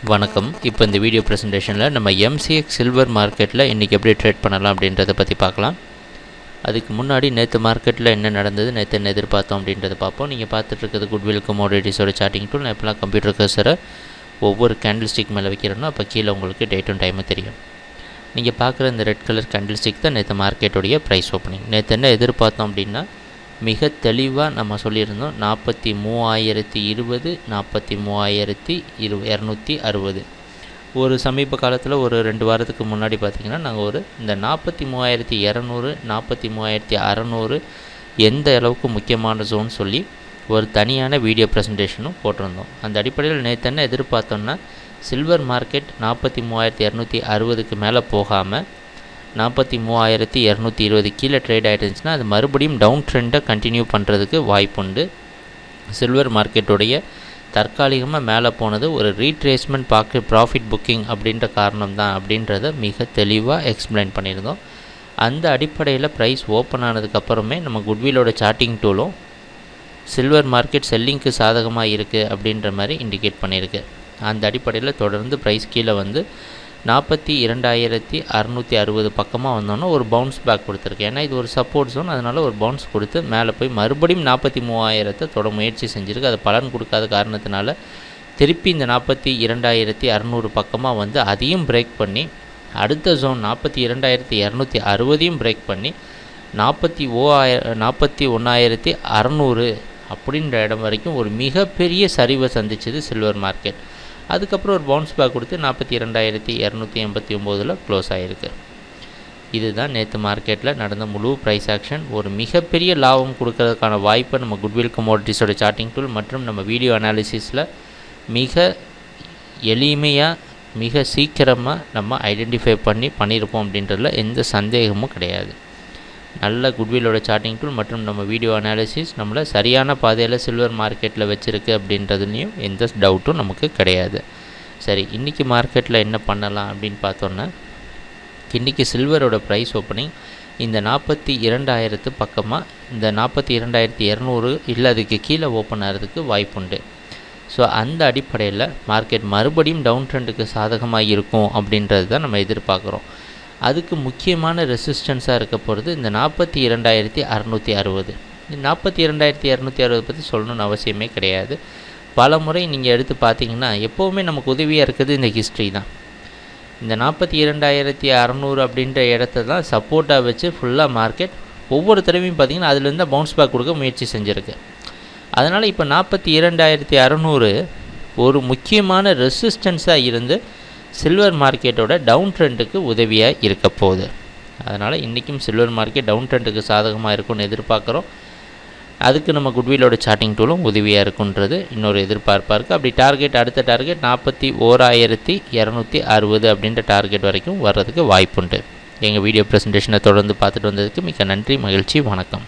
வணக்கம். இப்போ இந்த வீடியோ ப்ரெசன்டேஷனில் நம்ம MCX சில்வர் மார்க்கெட்டில் இன்றைக்கி எப்படி ட்ரேட் பண்ணலாம் அப்படின்றத பற்றி பார்க்கலாம். அதுக்கு முன்னாடி நேற்று மார்க்கெட்டில் என்ன நடந்தது, நேற்று என்ன எதிர்பார்த்தோம் அப்படின்றத பார்ப்போம். நீங்கள் பார்த்துட்ருக்கிறது குட்வில் கமோடிட்டிஸோட சார்ட்டிங் டூல். நான் இப்போலாம் கம்ப்யூட்டர் கர்சரை ஒவ்வொரு கேண்டில் ஸ்டிக் மேலே வைக்கிறேன்னா அப்போ கீழே உங்களுக்கு டேட்டும் டைமும் தெரியும். நீங்கள் பார்க்குற இந்த ரெட் கலர் கேண்டில் ஸ்டிக் தான் நேற்று மார்க்கெட்டுடைய ப்ரைஸ் ஓப்பனிங். நேற்று என்ன எதிர்பார்த்தோம் அப்படின்னா மிக தெளிவாக நம்ம சொல்லியிருந்தோம் 43,020 43,260. ஒரு சமீப காலத்தில் ஒரு 2 வாரத்துக்கு முன்னாடி பார்த்திங்கன்னா நாங்கள் இந்த 43,200 43,600 எந்த அளவுக்கு முக்கியமான ஜோன் சொல்லி ஒரு தனியான வீடியோ ப்ரெசன்டேஷனும் போட்டிருந்தோம். அந்த அடிப்படையில் நேற்று என்ன எதிர்பார்த்தோன்னா சில்வர் மார்க்கெட் 43,260க்கு மேலே போகாமல் 43,220 கீழே ட்ரேட் ஆகிட்டுருந்துச்சுன்னா அது மறுபடியும் டவுன் ட்ரெண்டை கண்டினியூ பண்ணுறதுக்கு வாய்ப்புண்டு. சில்வர் மார்க்கெட்டுடைய தற்காலிகமாக மேலே போனது ஒரு ரீட்ரேஸ்மெண்ட் ப்ராஃபிட் புக்கிங் அப்படின்ற காரணம் தான் அப்படின்றத மிக தெளிவாக எக்ஸ்பிளைன் பண்ணியிருந்தோம். அந்த அடிப்படையில் ப்ரைஸ் ஓப்பன் ஆனதுக்கப்புறமே நம்ம குட்விலோட சார்ட்டிங் டூலும் சில்வர் மார்க்கெட் செல்லிங்க்கு சாதகமாக இருக்குது அப்படின்ற மாதிரி இண்டிகேட் பண்ணியிருக்கு. அந்த அடிப்படையில் தொடர்ந்து ப்ரைஸ் கீழே 42,660 பக்கமாக வந்தோன்னா ஒரு பவுன்ஸ் பேக் கொடுத்துருக்கு. ஏன்னா இது ஒரு சப்போர்ட் ஜோன், அதனால் ஒரு பவுன்ஸ் கொடுத்து மேலே போய் மறுபடியும் 43,000 தொட முயற்சி செஞ்சுருக்கு. அது பலன் கொடுக்காத காரணத்தினால திருப்பி இந்த 42,600 பக்கமாக அதையும் பிரேக் பண்ணி அடுத்த ஜோன் 42,260 பிரேக் பண்ணி 41,600 அப்படின்ற இடம் வரைக்கும் ஒரு மிகப்பெரிய சரிவை சந்திச்சது சில்வர் மார்க்கெட். அதுக்கப்புறம் ஒரு பவுன்ஸ் பேக் கொடுத்து 42,289 க்ளோஸ் ஆகிருக்கு. இதுதான் நேற்று மார்க்கெட்டில் நடந்த முழு ப்ரைஸ் ஆக்ஷன். ஒரு மிகப்பெரிய லாபம் கொடுக்கறதுக்கான வாய்ப்பை நம்ம குட்வில் கமோடிட்டிஸோட சார்ட்டிங் டூல் மற்றும் நம்ம வீடியோ அனாலிசிஸில் மிக எளிமையாக மிக சீக்கிரமாக நம்ம ஐடென்டிஃபை பண்ணியிருப்போம் அப்படின்றதுல எந்த சந்தேகமும் கிடையாது. நல்ல குட்விலோட சார்ட்டிங் டூல் மற்றும் நம்ம வீடியோ அனாலிசிஸ் நம்மளை சரியான பாதையில் சில்வர் மார்க்கெட்டில் வச்சுருக்கு அப்படின்றதுலேயும் எந்த டவுட்டும் நமக்கு கிடையாது. சரி, இன்றைக்கி மார்க்கெட்டில் என்ன பண்ணலாம் அப்படின்னு பார்த்தோன்னா இன்றைக்கி சில்வரோட ப்ரைஸ் ஓப்பனிங் இந்த 42,000 பக்கமாக இந்த 42,200 இல்லை அதுக்கு கீழே ஓப்பன் ஆகிறதுக்கு வாய்ப்புண்டு. ஸோ அந்த அடிப்படையில் மார்க்கெட் மறுபடியும் டவுன் ட்ரெண்டுக்கு சாதகமாக இருக்கும் அப்படின்றது தான் நம்ம எதிர்பார்க்குறோம். அதுக்கு முக்கியமான ரெசிஸ்டன்ஸாக இருக்க போகிறது இந்த 42,660. இந்த 42,260 பற்றி சொல்லணும்னு அவசியமே கிடையாது. பல முறை நீங்கள் எடுத்து பார்த்தீங்கன்னா எப்போவுமே நமக்கு உதவியாக இருக்குது இந்த ஹிஸ்ட்ரி தான். இந்த 42,600 அப்படின்ற இடத்த தான் சப்போர்ட்டாக வச்சு ஃபுல்லாக மார்க்கெட் ஒவ்வொரு தடவையும் பார்த்திங்கன்னா அதுலேருந்து தான் பவுன்ஸ் பேக் கொடுக்க முயற்சி செஞ்சுருக்கு. அதனால் இப்போ 42,600 ஒரு முக்கியமான ரெசிஸ்டன்ஸாக இருந்து சில்வர் மார்க்கெட்டோட டவுன் ட்ரெண்டுக்கு உதவியாக இருக்க போகுது. அதனால் இன்றைக்கும் சில்வர் மார்க்கெட் டவுன் ட்ரெண்டுக்கு சாதகமாக இருக்கும்னு எதிர்பார்க்குறோம். அதுக்கு நம்ம குட்விலோட சார்ட்டிங் டூலும் உதவியாக இருக்குன்றது இன்னொரு எதிர்பார்ப்பாக இருக்குது. அப்படி அடுத்த டார்கெட் 41,260 அப்படின்ற டார்கெட் வரைக்கும் வர்றதுக்கு வாய்ப்புண்டு. எங்கள் வீடியோ ப்ரெசன்டேஷனை தொடர்ந்து பார்த்துட்டு வந்ததுக்கு மிக்க நன்றி, மகிழ்ச்சி, வணக்கம்.